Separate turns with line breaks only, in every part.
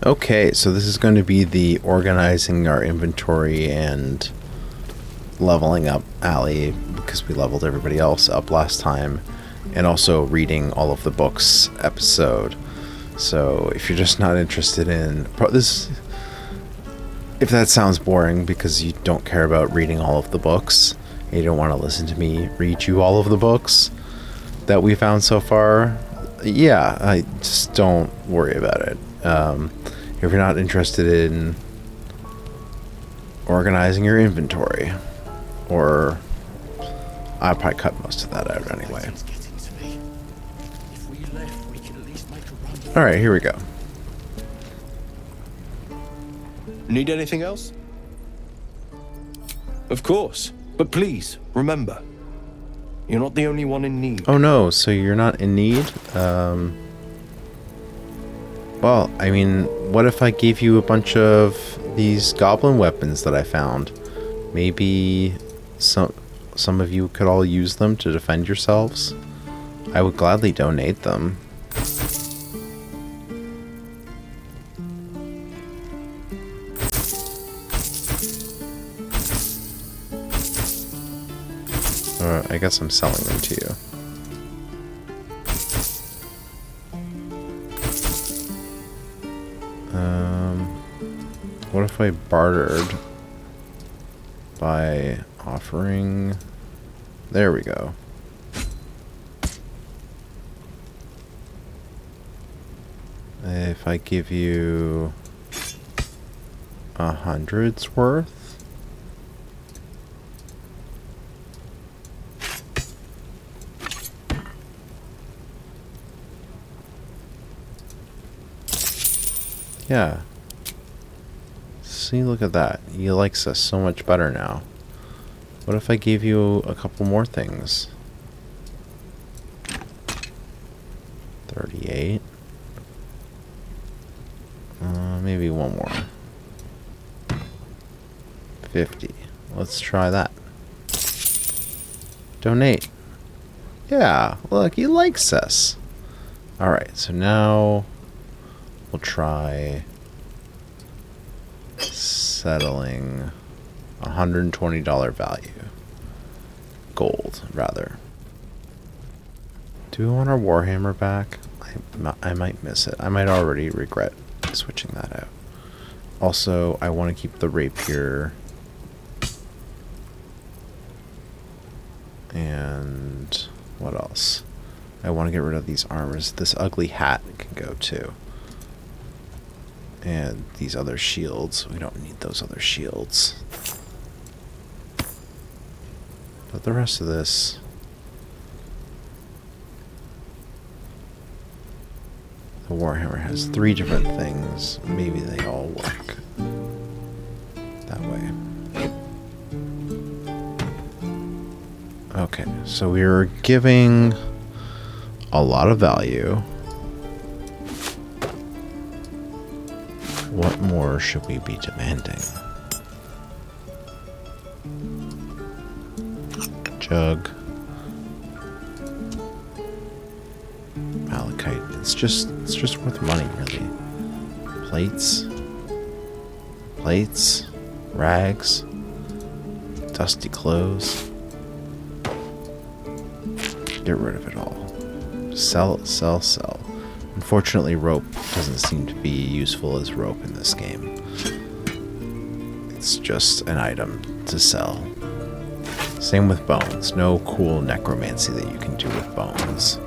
Okay, so this is going to be the organizing our inventory and leveling up Aly, because we leveled everybody else up last time, and also reading all of the books episode. So if you're just not interested in this, if that sounds boring because you don't care about reading all of the books, and you don't want to listen to me read you all of the books that we found so far, yeah, I just don't worry about it. If you're not interested in organizing your inventory, or I'll probably cut most of that out anyway. Alright, here we go.
Need anything else? Of course, but please, remember, you're not the only one in need.
Oh no, so you're not in need? Well, I mean, what if I gave you a bunch of these goblin weapons that I found? Maybe some of you could all use them to defend yourselves? I would gladly donate them. I guess I'm selling them to you. What if I bartered by offering... There we go. If I give you 100's worth? Yeah. See, look at that. He likes us so much better now. What if I gave you a couple more things? 38. Maybe one more. 50. Let's try that. Donate. Yeah, look, he likes us. Alright, so now we'll try settling $120 value. Gold, rather. Do we want our Warhammer back? I might miss it. I might already regret switching that out. Also, I want to keep the rapier. And what else? I want to get rid of these armors. This ugly hat can go too. And these other shields. We don't need those other shields. But the rest of this... The Warhammer has 3 different things. Maybe they all work that way. Okay, so we were giving a lot of value. What more should we be demanding? Jug. Malachite. It's just worth money, really. Plates. Plates. Rags. Dusty clothes. Get rid of it all. Sell, sell, sell. Unfortunately, rope doesn't seem to be useful as rope in this game. It's just an item to sell. Same with bones. No cool necromancy that you can do with bones.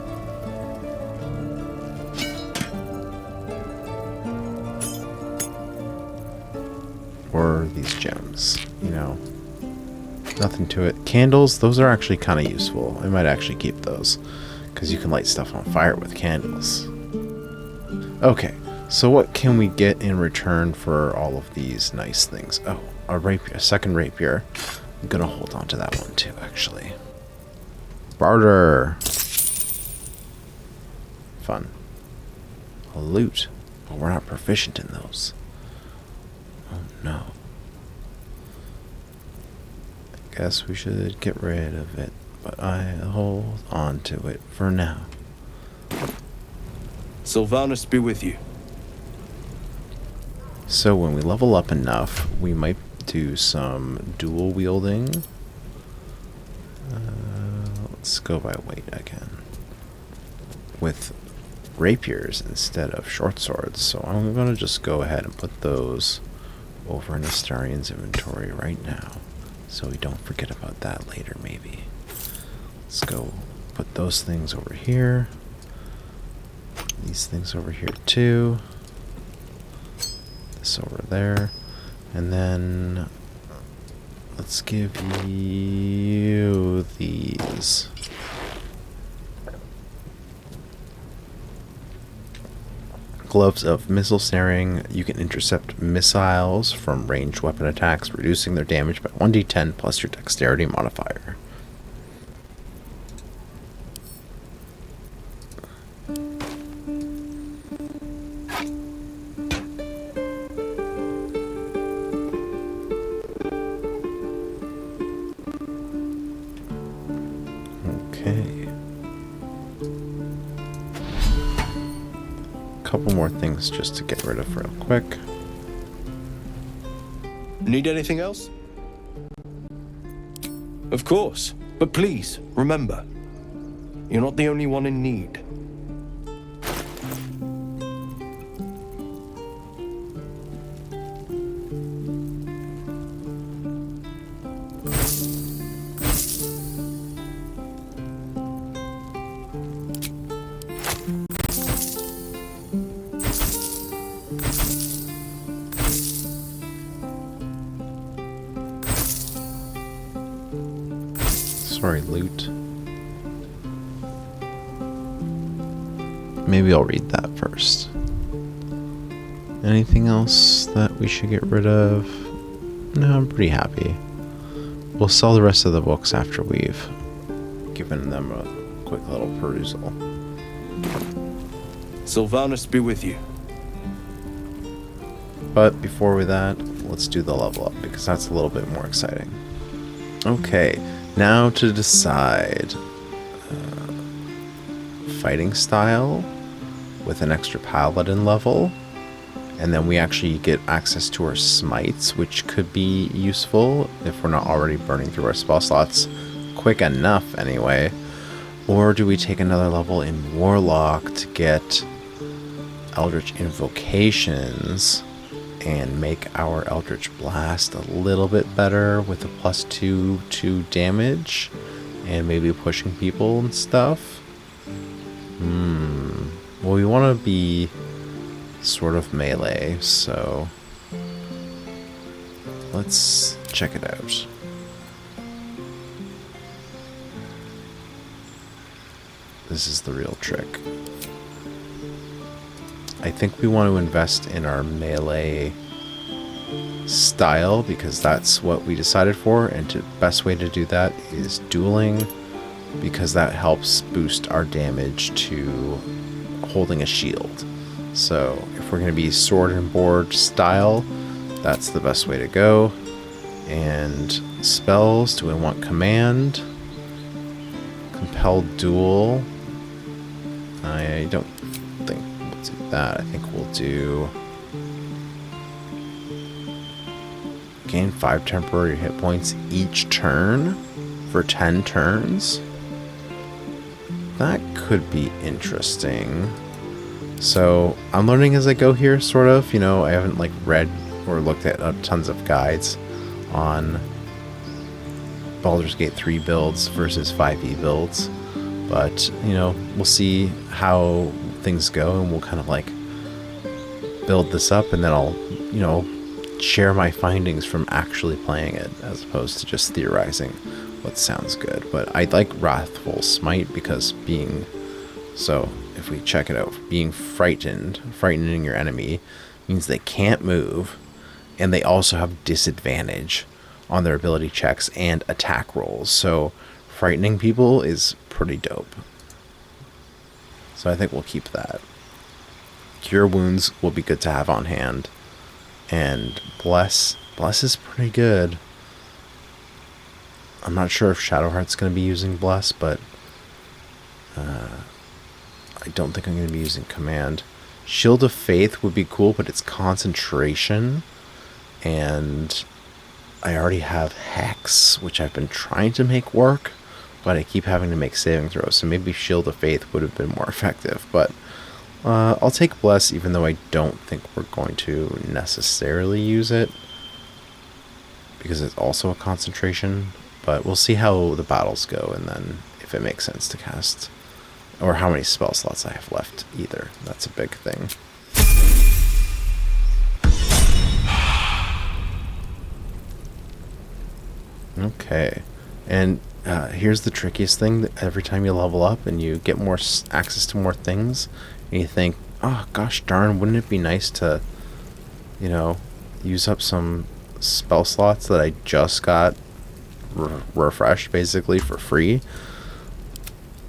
Or these gems, you know. Nothing to it. Candles, those are actually kind of useful. I might actually keep those, because you can light stuff on fire with candles. Okay, so what can we get in return for all of these nice things? Oh, a rapier, a second rapier. I'm gonna hold on to that one too, actually. Barter. Fun. A loot. But we're not proficient in those. Oh no. I guess we should get rid of it, but I hold on to it for now.
Sylvanus be with you.
So when we level up enough, we might do some dual wielding. Let's go by weight again. With rapiers instead of short swords. So I'm going to just go ahead and put those over in Astarion's inventory right now, so we don't forget about that later maybe. Let's go put those things over here. These things over here too. This over there. And then let's give you these. Gloves of missile snaring. You can intercept missiles from ranged weapon attacks, reducing their damage by 1d10 plus your dexterity modifier. Okay. Couple more things just to get rid of real quick.
Need anything else? Of course. But please, remember, you're not the only one in need.
Sorry, loot. Maybe I'll read that first. Anything else that we should get rid of? No, I'm pretty happy. We'll sell the rest of the books after we've given them a quick little perusal.
Sylvanus be with you.
But before that, let's do the level up, because that's a little bit more exciting. Okay, now to decide fighting style with an extra paladin level, and then we actually get access to our smites, which could be useful if we're not already burning through our spell slots quick enough anyway. Or do we take another level in warlock to get eldritch invocations and make our Eldritch Blast a little bit better with a +2 to damage and maybe pushing people and stuff? Well, we want to be sort of melee, so let's check it out. This is the real trick. I think we want to invest in our melee style because that's what we decided for, and the best way to do that is dueling, because that helps boost our damage to holding a shield. So if we're going to be sword and board style, that's the best way to go. And spells, do we want command? Compelled duel. I don't think we'll do that. I think we'll do gain 5 temporary hit points each turn for 10 turns. That could be interesting. So I'm learning as I go here, sort of. You know, I haven't like read or looked at tons of guides on Baldur's Gate 3 builds versus 5e builds. But, you know, we'll see how things go, and we'll kind of like build this up, and then I'll, you know, share my findings from actually playing it as opposed to just theorizing what sounds good. But I like Wrathful Smite because so if we check it out, being frightening your enemy means they can't move, and they also have disadvantage on their ability checks and attack rolls. So frightening people is pretty dope. So I think we'll keep that. Cure Wounds will be good to have on hand. And Bless is pretty good. I'm not sure if Shadowheart's going to be using Bless, but I don't think I'm going to be using Command. Shield of Faith would be cool, but it's concentration. And I already have Hex, which I've been trying to make work, but I keep having to make saving throws. So maybe Shield of Faith would have been more effective. But I'll take Bless, even though I don't think we're going to necessarily use it, because it's also a concentration. But we'll see how the battles go, and then if it makes sense to cast, or how many spell slots I have left either. That's a big thing. Okay, and here's the trickiest thing. That every time you level up and you get more access to more things, and you think, oh gosh darn, wouldn't it be nice to, you know, use up some spell slots that I just got refreshed basically for free.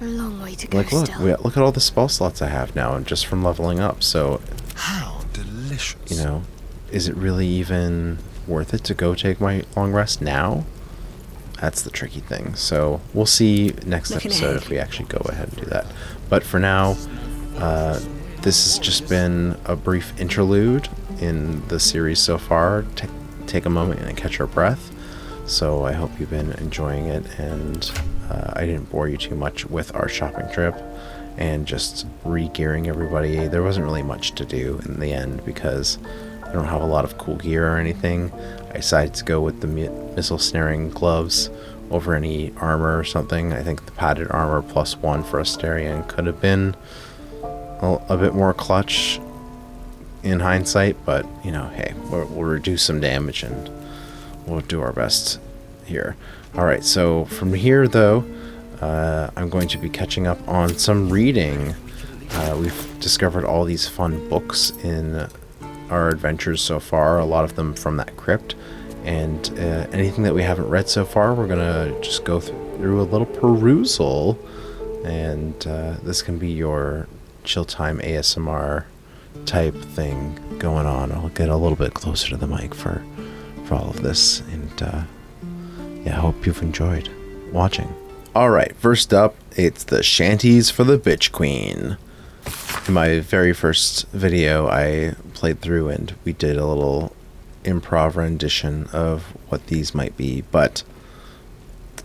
A long way to go.
Like, look at all the spell slots I have now, and just from leveling up. So
how delicious.
You know, is it really even worth it to go take my long rest now? That's the tricky thing. So we'll see next episode if we actually go ahead and do that. But for now, this has just been a brief interlude in the series so far. Take a moment and catch our breath. So I hope you've been enjoying it, and I didn't bore you too much with our shopping trip and just re-gearing everybody. There wasn't really much to do in the end because I don't have a lot of cool gear or anything. I decided to go with the missile snaring gloves over any armor or something. I think the padded armor +1 for Asterion could have been a bit more clutch in hindsight, but you know, hey, we'll reduce some damage and we'll do our best here. Alright, so from here though, I'm going to be catching up on some reading. We've discovered all these fun books in our adventures so far, a lot of them from that crypt, and anything that we haven't read so far, we're gonna just go through a little perusal, and this can be your chill time ASMR type thing going on. I'll get a little bit closer to the mic for all of this, and yeah, I hope you've enjoyed watching. Alright, first up, it's the Shanties for the Bitch Queen. In my very first video, I played through and we did a little improv rendition of what these might be, but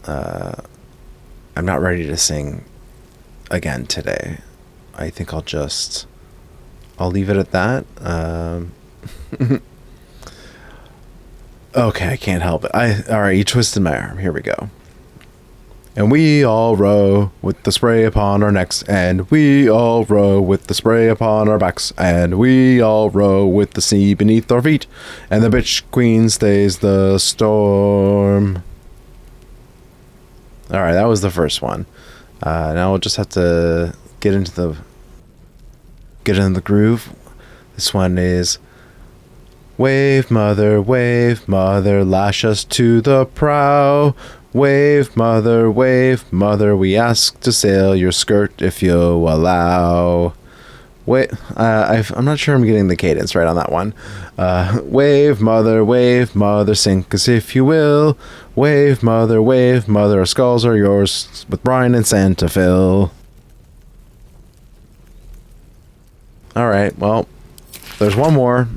I'm not ready to sing again today. I think I'll leave it at that. Okay, I can't help it. Alright, you twisted my arm. Here we go. And we all row with the spray upon our necks, and we all row with the spray upon our backs, and we all row with the sea beneath our feet, and the bitch queen stays the storm. Alright, that was the first one. Now we'll just have to get into the groove. This one is: wave mother, lash us to the prow. Wave mother, we ask to sail your skirt if you'll allow. Wait, I'm not sure I'm getting the cadence right on that one. Wave mother, sink us if you will. Wave mother, our skulls are yours, with brine and sand to fill. Alright, well, there's one more.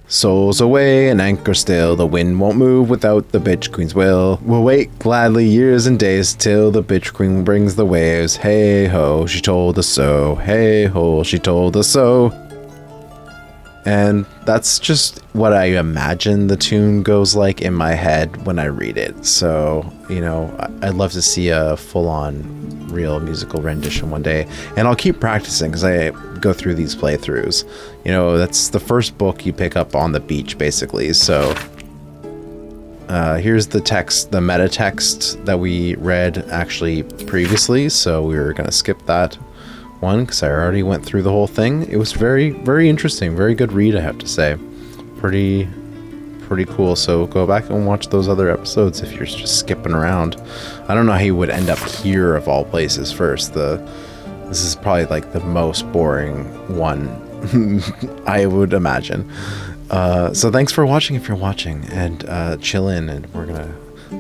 Souls away and anchor still, the wind won't move without the bitch queen's will. We'll wait gladly years and days till the bitch queen brings the waves. Hey ho, she told us so. Hey ho, she told us so. And that's just what I imagine the tune goes like in my head when I read it. So, you know, I'd love to see a full-on real musical rendition one day. And I'll keep practicing because I go through these playthroughs. You know, that's the first book you pick up on the beach, basically. So here's the text, the meta text that we read actually previously. So we were going to skip that one because I already went through the whole thing. It was very, very interesting. Very good read, I have to say. Pretty cool. So go back and watch those other episodes if you're just skipping around. I don't know how you would end up here of all places first. This is probably like the most boring one I would imagine. So thanks for watching if you're watching, and chill in, and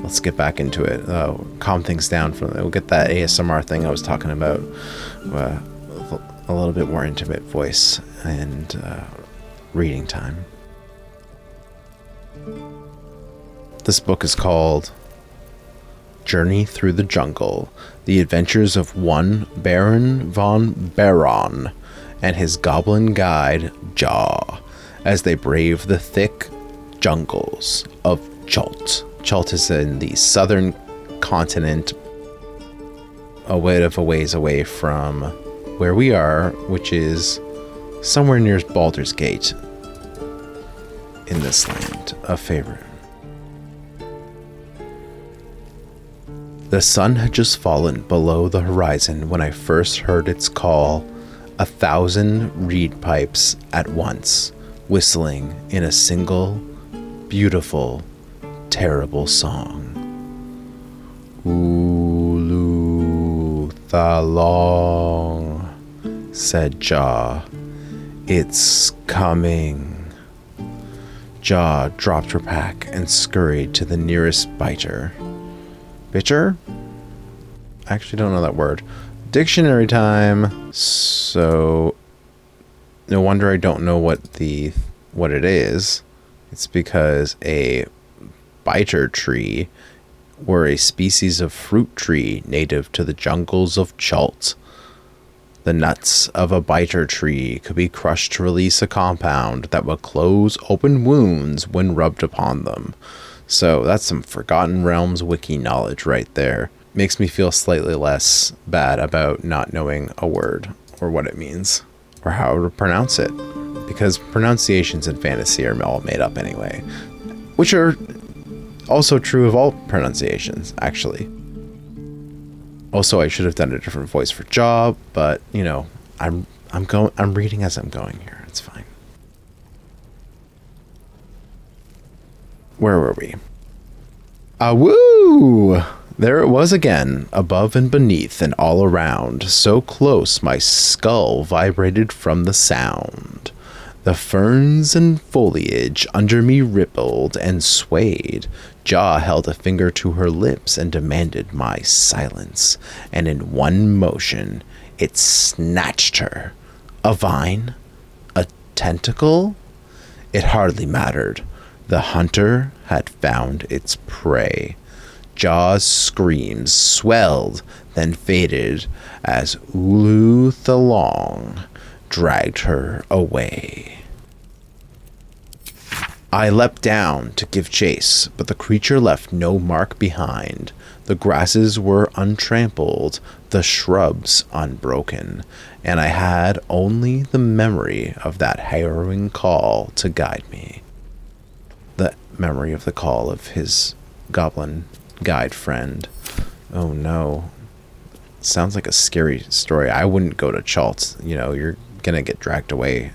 let's get back into it. Calm things down we'll get that ASMR thing I was talking about. a little bit more intimate voice and reading time. This book is called Journey Through the Jungle, The Adventures of one Baron von Baron and his goblin guide, Jaw, as they brave the thick jungles of Chult. Chult is in the southern continent, a bit of a ways away from where we are, which is somewhere near Baldur's Gate in this land of Faerun. The sun had just fallen below the horizon when I first heard its call, 1,000 reed pipes at once, whistling in a single, beautiful, terrible song. Ulu Thalong, said Jaw. It's coming. Jaw dropped her pack and scurried to the nearest biter. Bitcher? I actually don't know that word. Dictionary time. So no wonder I don't know what it is. It's because a biter tree were a species of fruit tree native to the jungles of Chult. The nuts of a biter tree could be crushed to release a compound that would close open wounds when rubbed upon them. So that's some Forgotten Realms wiki knowledge right there. Makes me feel slightly less bad about not knowing a word or what it means or how to pronounce it, because pronunciations in fantasy are all made up anyway, which are also true of all pronunciations, actually. Also, I should have done a different voice for Jaw, but you know, I'm reading as I'm going here. It's fine. Where were we? Woo! There it was again, above and beneath and all around, so close my skull vibrated from the sound. The ferns and foliage under me rippled and swayed. Jaw held a finger to her lips and demanded my silence, and in one motion it snatched her. A vine? A tentacle? It hardly mattered. The hunter had found its prey. Jaw's screams swelled, then faded as Ulu Thalong dragged her away. I leapt down to give chase, but the creature left no mark behind. The grasses were untrampled, the shrubs unbroken, and I had only the memory of that harrowing call to guide me. The memory of the call of his goblin guide friend. Oh no. Sounds like a scary story. I wouldn't go to Chult. You know, you're gonna get dragged away.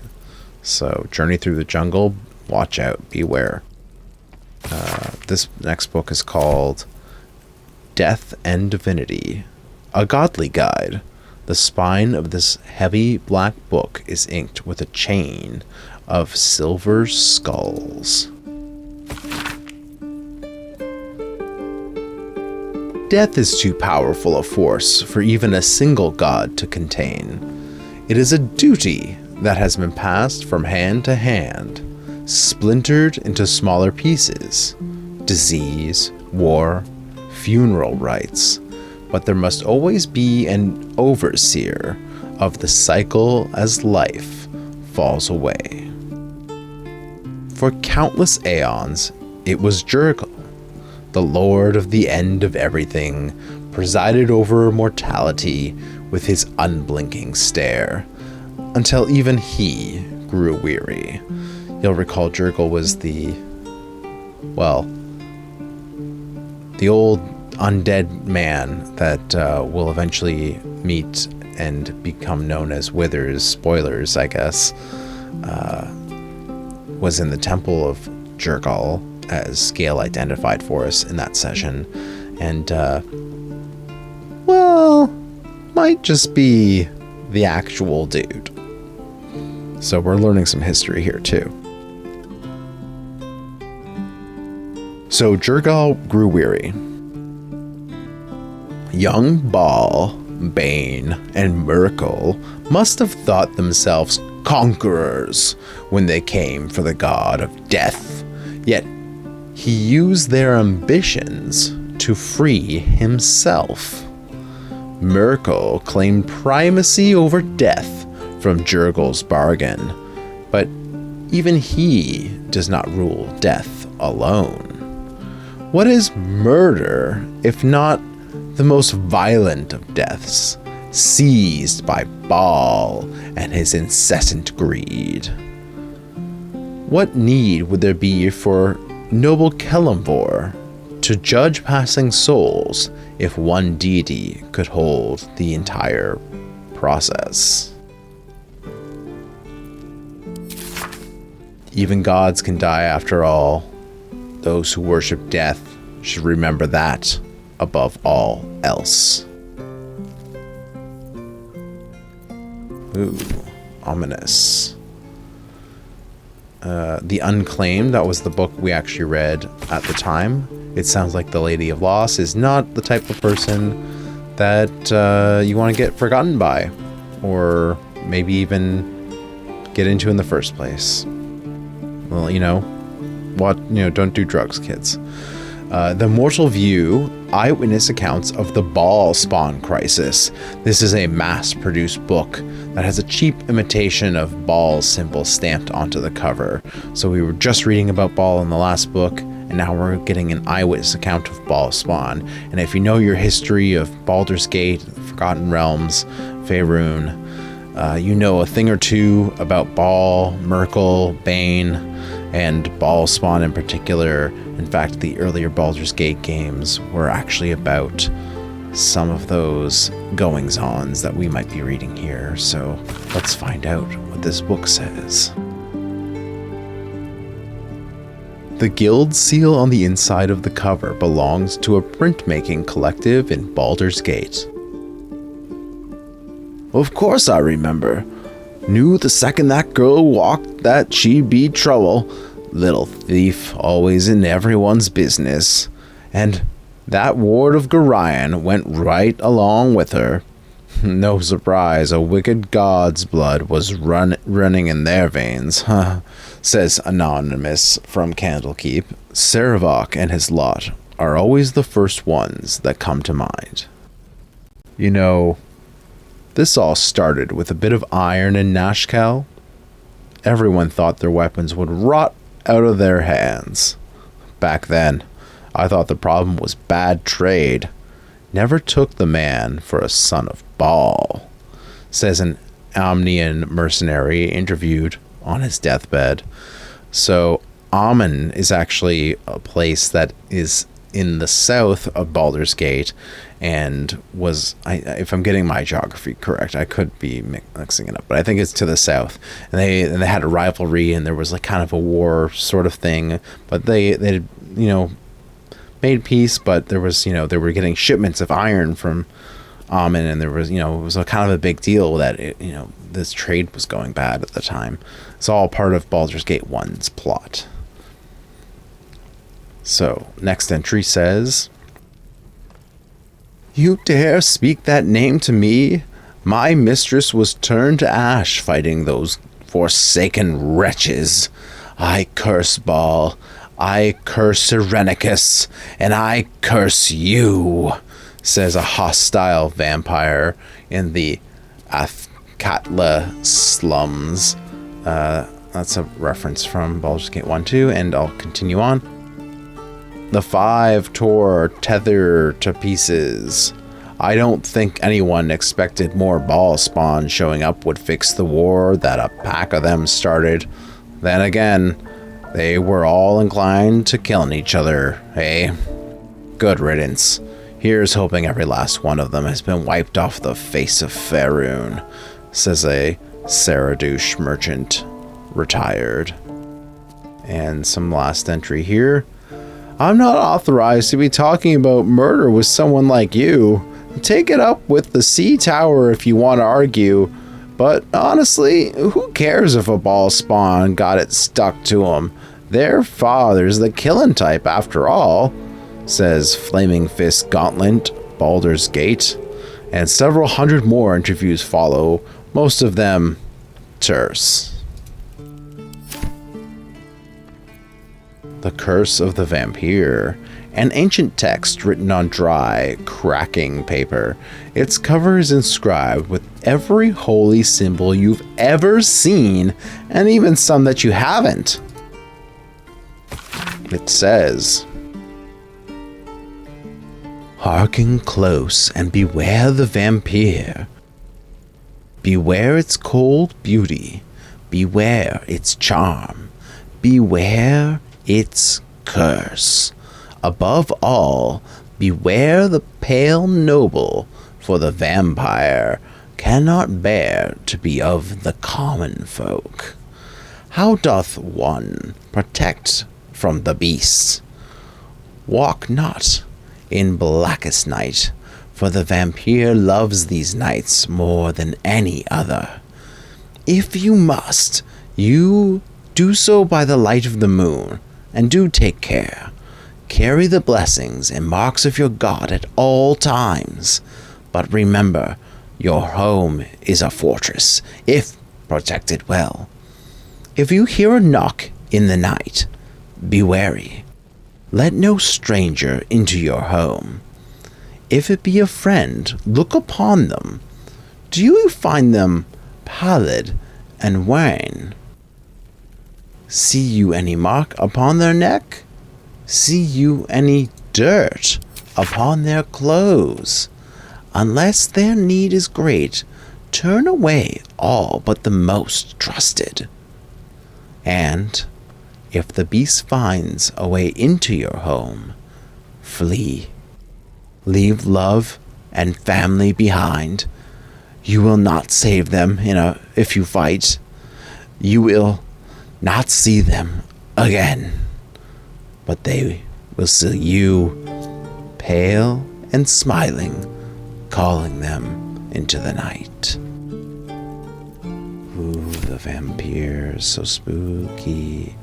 So, Journey Through the Jungle, watch out, beware. This next book is called Death and Divinity, a Godly Guide. The spine of this heavy black book is inked with a chain of silver skulls. Death is too powerful a force for even a single god to contain. It is a duty that has been passed from hand to hand, splintered into smaller pieces. Disease, war, funeral rites. But there must always be an overseer of the cycle as life falls away. For countless aeons, it was Jurgal, the lord of the end of everything, presided over mortality with his unblinking stare, until even he grew weary. You'll recall Jurgal was the old undead man that will eventually meet and become known as Withers. Spoilers, I guess. Was in the Temple of Jurgal, as Gale identified for us in that session, and might just be the actual dude. So we're learning some history here too. So Jurgal grew weary. Young Baal, Bane, and Miracle must have thought themselves conquerors when they came for the god of death. Yet he used their ambitions to free himself. Merkel claimed primacy over death from Jurgel's bargain, but even he does not rule death alone. What is murder if not the most violent of deaths, seized by Baal and his incessant greed? What need would there be for noble Kelemvor to judge passing souls if one deity could hold the entire process? Even gods can die after all. Those who worship death should remember that above all else. Ooh, ominous. The Unclaimed, that was the book we actually read at the time. It sounds like the Lady of Loss is not the type of person that you want to get forgotten by, or maybe even get into in the first place. Well, don't do drugs, kids. The Mortal View, eyewitness accounts of the Baal spawn crisis. This is a mass-produced book that has a cheap imitation of Baal's symbol stamped onto the cover. So we were just reading about Baal in the last book, and now we're getting an eyewitness account of Baal spawn. And if you know your history of Baldur's Gate, Forgotten Realms, Faerun, you know a thing or two about Baal, Merkel, Bane, and Baal spawn in particular. In fact, the earlier Baldur's Gate games were actually about some of those goings-ons that we might be reading here. So let's find out what this book says. The guild seal on the inside of the cover belongs to a printmaking collective in Baldur's Gate. Of course I remember. Knew the second that girl walked that she'd be trouble. Little thief, always in everyone's business. And that ward of Gorion went right along with her. No surprise, a wicked god's blood was running in their veins, says Anonymous from Candlekeep. Sarevok and his lot are always the first ones that come to mind. You know, this all started with a bit of iron in Nashkel. Everyone thought their weapons would rot out of their hands. Back then, I thought the problem was bad trade. Never took the man for a son of Baal, says an Omnian mercenary interviewed on his deathbed. So Amen is actually a place that is in the south of Baldur's Gate, and was, if I'm getting my geography correct, I could be mixing it up, but I think it's to the south. And they had a rivalry, and there was like kind of a war sort of thing, but they made peace. But there was, they were getting shipments of iron from Amen, and there was, it was a kind of a big deal that this trade was going bad at the time. It's all part of Baldur's Gate 1's plot. So, next entry says, "You dare speak that name to me? My mistress was turned to ash fighting those forsaken wretches. I curse Baal, I curse Cyrenicus, and I curse you," says a hostile vampire in the Athkatla slums. That's a reference from Baldur's Gate 1-2, and I'll continue on. "The 5 tore tether to pieces. I don't think anyone expected more Baal spawn showing up would fix the war that a pack of them started. Then again, they were all inclined to killing each other, eh? Good riddance. Here's hoping every last one of them has been wiped off the face of Faerun," says a Saradouche merchant, retired. And some last entry here. "I'm not authorized to be talking about murder with someone like you. Take it up with the Sea Tower if you want to argue. But honestly, who cares if a Baal spawn got it stuck to him? Their father's the killing type after all," says Flaming Fist Gauntlet, Baldur's Gate. And several hundred more interviews follow, most of them terse. The Curse of the Vampire, an ancient text written on dry, cracking paper. Its cover is inscribed with every holy symbol you've ever seen, and even some that you haven't. It says, "Hearken close and beware the vampire. Beware its cold beauty. Beware its charm. Beware its curse. Above all, beware the pale noble, for the vampire cannot bear to be of the common folk. How doth one protect from the beast? Walk not in blackest night, for the vampire loves these nights more than any other. If you must, you do so by the light of the moon, and do take care. Carry the blessings and marks of your God at all times. But remember, your home is a fortress, if protected well. If you hear a knock in the night, be wary. Let no stranger into your home. If it be a friend, look upon them. Do you find them pallid and wan? See you any mark upon their neck? See you any dirt upon their clothes? Unless their need is great, turn away all but the most trusted. And if the beast finds a way into your home, flee. Leave love and family behind. You will not save them if you fight. You will not see them again, but they will see you, pale and smiling, calling them into the night. Ooh, the vampire is so spooky.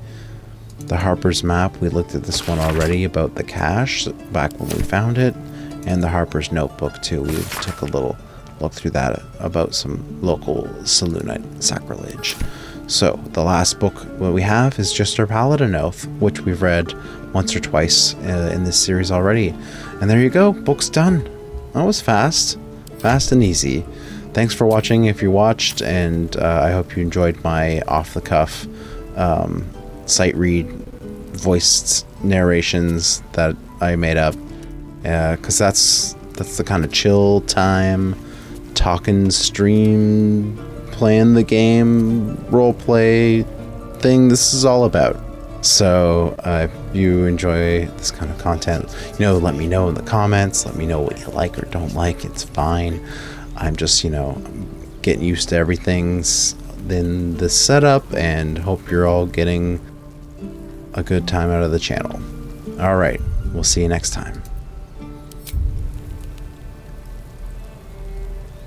The Harper's Map, we looked at this one already about the cache back when we found it, and the Harper's Notebook too. We took a little look through that about some local Saloonite sacrilege. So the last book what we have is just our Paladin Oath, which we've read once or twice in this series already. And there you go, book's done. That was fast and easy. Thanks for watching if you watched, and I hope you enjoyed my off-the-cuff sight read voiced narrations that I made up, because that's the kind of chill time, talking stream, playing the game, roleplay thing this is all about. So if you enjoy this kind of content, let me know in the comments. Let me know what you like or don't like. It's fine. I'm just getting used to everything's in the setup, and hope you're all getting a good time out of the channel. All right, we'll see you next time.